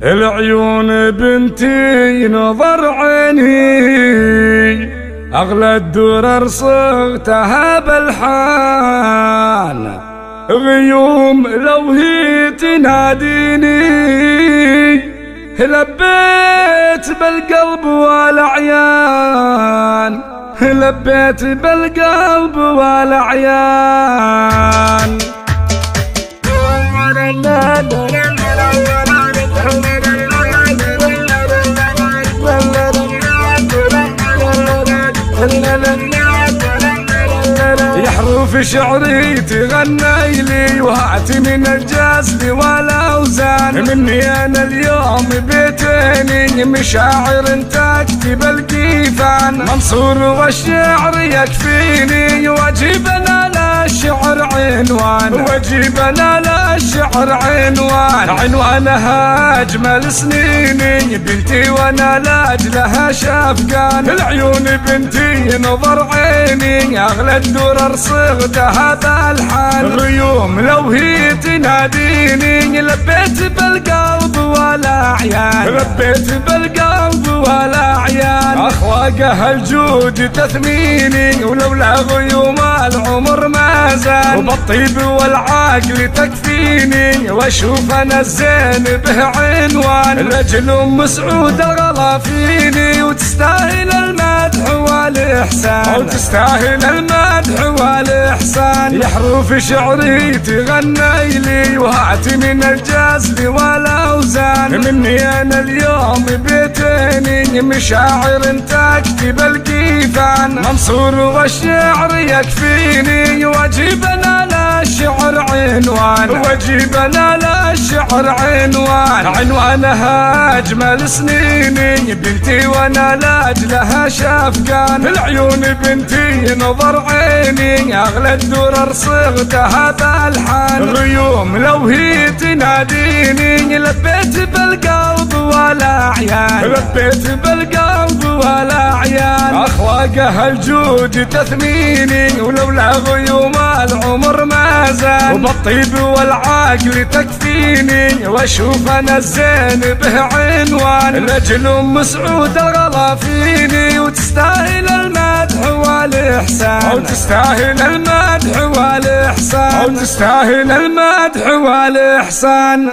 العيون بنتي نظر عيني، أغلى الدرر صغتها بالحان، غيوم لو هي تناديني لبيت بالقلب والعيان، لبيت بالقلب والعيان. يا حروف شعري تغني لي وهاتي من الجسد والاوزان، مني انا اليوم بيتيني مشاعر تكتب القيفان، منصور والشعر يكفيني واجبنا للشعر عنوان، واجبنا للشعر عنوان، عنوانها اجمل سنيني بنتي وانا لاجلها شافقان، العيون بنتي نظر عيني اغلى الدرر صغتها بالحان، غيوم لو هي تناديني لبيت بالقلب والاعيان، لبيت بالقلب والاعيان، اخلاقها الجود تثميني ولولا غيوم العمر ما زال، وبالطيب والعقل تكفيني واشوف انا الزين به عنوان، لاجل ام سعود الغلا فيني وتستاهل المدح والاحسان، وتستاهل المدح والاحسان. يا حروف شعري تغني لي وهاتي من الجسد والاوزان، مني انا اليوم بيتيني مشاعر تكتب القيفان، منصور والشعر يكفيني واجبنا للشعر عنوان، واجبنا للشعر عنوان، عنوانها اجمل سنيني بنتي وانا لاجلها شافقان، العيون بنتي نظر عيني اغلى الدرر صغتها بالحان، غيوم لو هي تناديني لبيت بالقلب والاعيان، لبيت بالقلب والاعيان، اخلاقها الجود تثميني ولولا غيوم العمر ما زال، وبالطيب والعقل تكفيني واشوف انا الزين به عنوان، لاجل ام سعود الغلا فيني وتستاهل المدح والاحسان، وتستاهل المدح والاحسان، وتستاهل المدح والاحسان.